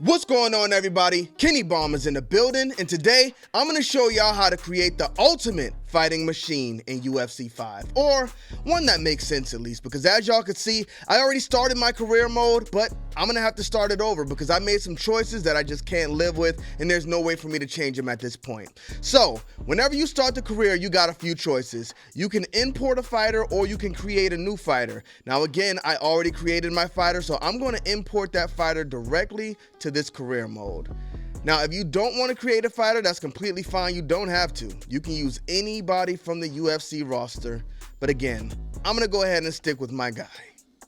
What's going on, everybody? Kenny Bomb is in the building, and today I'm going to show y'all how to create the ultimate fighting machine in UFC 5, or one that makes sense at least, because as y'all can see, I already started my career mode, but I'm going to have to start it over because I made some choices that I just can't live with, and there's no way for me to change them at this point. So, whenever you start the career, you got a few choices. You can import a fighter, or you can create a new fighter. Now again, I already created my fighter, so I'm going to import that fighter directly to this career mode. Now, if you don't want to create a fighter, that's completely fine. You don't have to. You can use anybody from the UFC roster. But again, I'm going to go ahead and stick with my guy.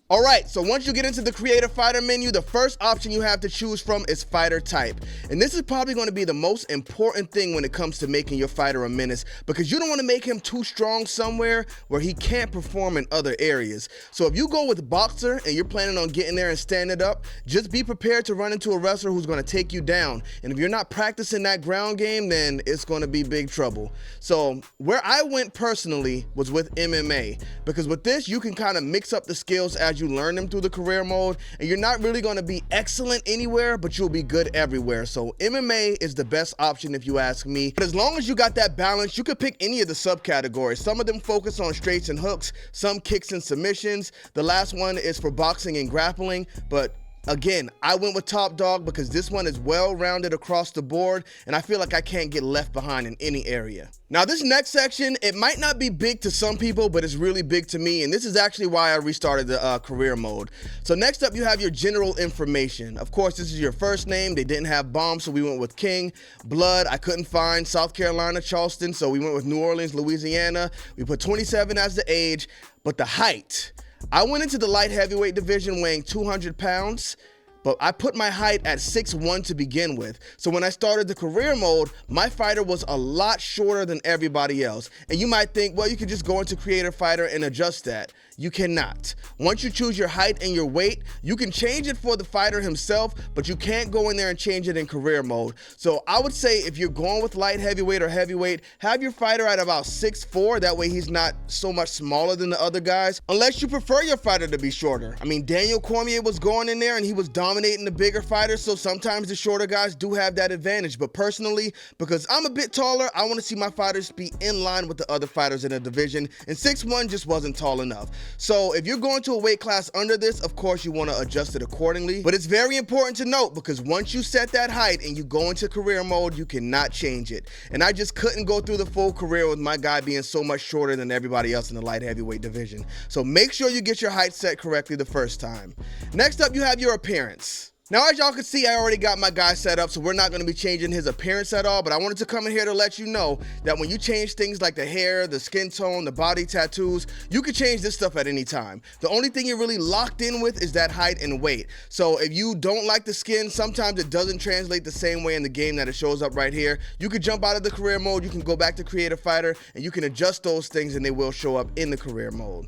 All right, so once you get into the create a fighter menu, the first option you have to choose from is fighter type. And this is probably going to be the most important thing when it comes to making your fighter a menace, because you don't want to make him too strong somewhere where he can't perform in other areas. So if you go with boxer and you're planning on getting there and standing up, just be prepared to run into a wrestler who's going to take you down. And if you're not practicing that ground game, then it's going to be big trouble. So where I went personally was with MMA, because with this, you can kind of mix up the skills as you learn them through the career mode, and you're not really going to be excellent anywhere, but you'll be good everywhere. So MMA is the best option if you ask me. But as long as you got that balance, you could pick any of the subcategories. Some of them focus on straights and hooks, some kicks and submissions. The last one is for boxing and grappling, but again, I went with Top Dog because this one is well-rounded across the board, and I feel like I can't get left behind in any area. Now, this next section, it might not be big to some people, but it's really big to me, and this is actually why I restarted the career mode. So next up, you have your general information. Of course, this is your first name. They didn't have Bomb, so we went with King. Blood, I couldn't find South Carolina, Charleston, so we went with New Orleans, Louisiana. We put 27 as the age, but the height. I went into the light heavyweight division weighing 200 pounds, but I put my height at 6'1" to begin with. So when I started the career mode, my fighter was a lot shorter than everybody else. And you might think, well, you could just go into creator fighter and adjust that. You cannot. Once you choose your height and your weight, you can change it for the fighter himself, but you can't go in there and change it in career mode. So I would say if you're going with light heavyweight or heavyweight, have your fighter at about 6'4". That way he's not so much smaller than the other guys, unless you prefer your fighter to be shorter. I mean, Daniel Cormier was going in there and he was dominating the bigger fighters, so sometimes the shorter guys do have that advantage. But personally, because I'm a bit taller, I want to see my fighters be in line with the other fighters in the division, and 6'1" just wasn't tall enough. So if you're going to a weight class under this, of course you want to adjust it accordingly. But it's very important to note, because once you set that height and you go into career mode, you cannot change it. And I just couldn't go through the full career with my guy being so much shorter than everybody else in the light heavyweight division. So make sure you get your height set correctly the first time. Next up, you have your appearance. Now, as y'all can see, I already got my guy set up, so we're not going to be changing his appearance at all, but I wanted to come in here to let you know that when you change things like the hair, the skin tone, the body tattoos, you can change this stuff at any time. The only thing you're really locked in with is that height and weight. So if you don't like the skin, sometimes it doesn't translate the same way in the game that it shows up right here. You can jump out of the career mode, you can go back to creative fighter, and you can adjust those things and they will show up in the career mode.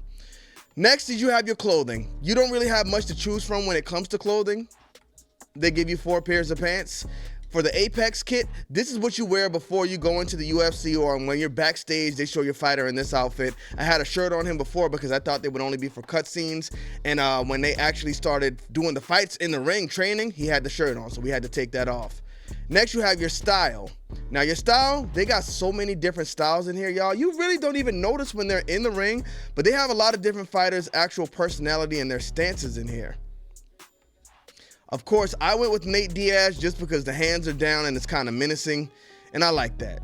Next is you have your clothing. You don't really have much to choose from when it comes to clothing. They give you 4 pairs of pants. For the Apex kit, this is what you wear before you go into the UFC, or when you're backstage, they show your fighter in this outfit. I had a shirt on him before because I thought they would only be for cutscenes, and when they actually started doing the fights in the ring training, he had the shirt on, so we had to take that off. Next, you have your style. Now, your style, they got so many different styles in here, y'all. You really don't even notice when they're in the ring, but they have a lot of different fighters' actual personality and their stances in here. Of course, I went with Nate Diaz just because the hands are down and it's kind of menacing, and I like that.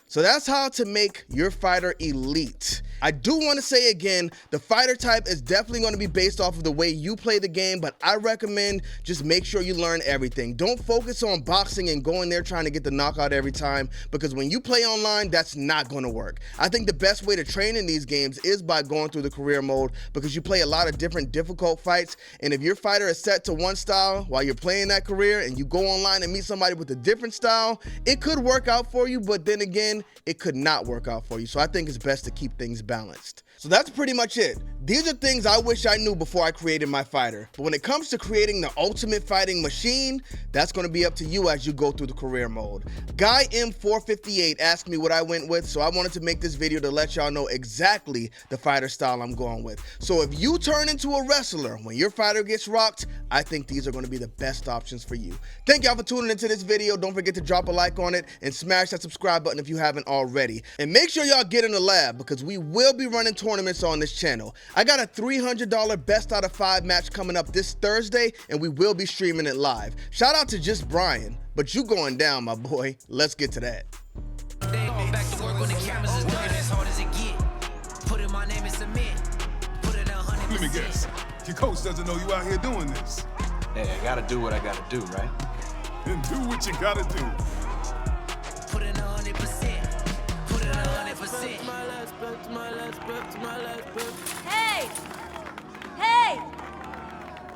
So that's how to make your fighter elite. I do want to say again, the fighter type is definitely going to be based off of the way you play the game, but I recommend just make sure you learn everything. Don't focus on boxing and going there trying to get the knockout every time, because when you play online, that's not going to work. I think the best way to train in these games is by going through the career mode, because you play a lot of different difficult fights, and if your fighter is set to one style while you're playing that career and you go online and meet somebody with a different style, it could work out for you, but then again, it could not work out for you. So I think it's best to keep things balanced. So that's pretty much it. These are things I wish I knew before I created my fighter. But when it comes to creating the ultimate fighting machine, that's going to be up to you as you go through the career mode. Guy M458 asked me what I went with, so I wanted to make this video to let y'all know exactly the fighter style I'm going with. So if you turn into a wrestler when your fighter gets rocked, I think these are going to be the best options for you. Thank y'all for tuning into this video. Don't forget to drop a like on it and smash that subscribe button if you haven't already. And make sure y'all get in the lab because we will be running tournaments on this channel. I got a $300 best out of 5 match coming up this Thursday, and we will be streaming it live. Shout out to Just Brian, but you going down, my boy. Let's get to that. Back to work when the cameras is done as hard as it get. Put in my name and submit. Put it 100%. Let me guess. Your coach doesn't know you out here doing this. Hey, I gotta do what I gotta do, right? Then do what you gotta do. Put in 100%. Put in 100%. Hey! Hey!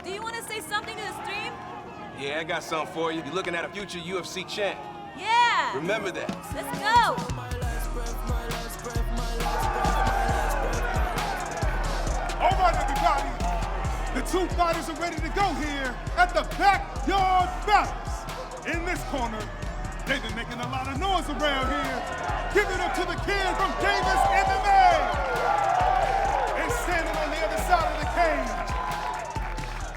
Do you want to say something to the stream? Yeah, I got something for you. You're looking at a future UFC champ. Yeah! Remember that. Let's go! All right, everybody. The two fighters are ready to go here at the Backyard Battles. In this corner, they've been making a lot of noise around here. Give it up to the kid from Gamepass MMA. And standing on the other side of the cage,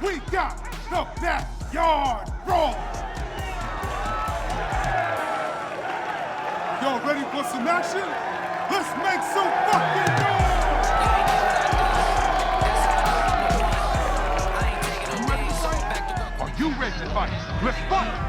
we got the Backyard Brawl. Y'all ready for some action? Let's make some fucking noise! Are you ready to fight? Let's fight!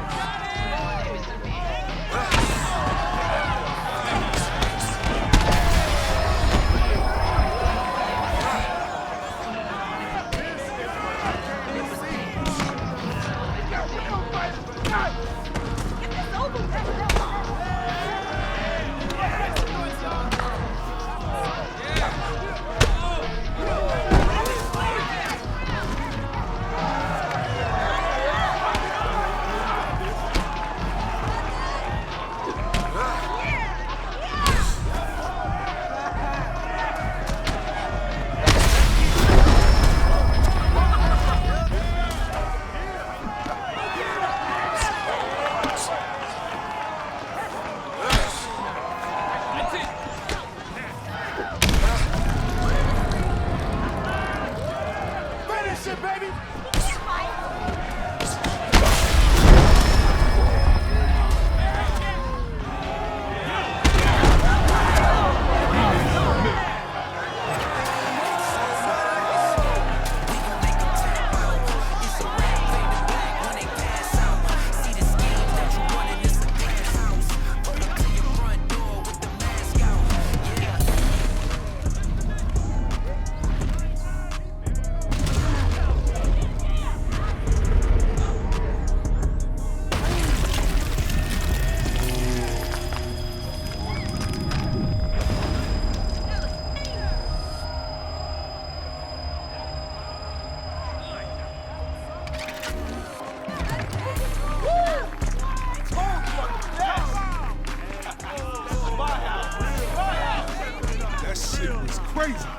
Crazy.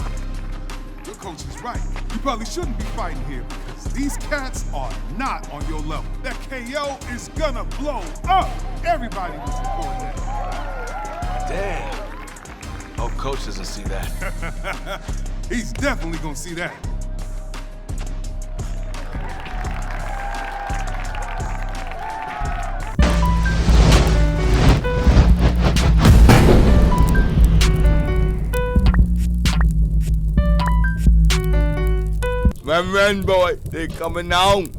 Your coach is right. You probably shouldn't be fighting here because these cats are not on your level. That KO is gonna blow up. Everybody was reporting that. Damn. Hope coach doesn't see that. He's definitely gonna see that. Run, boy, they coming down.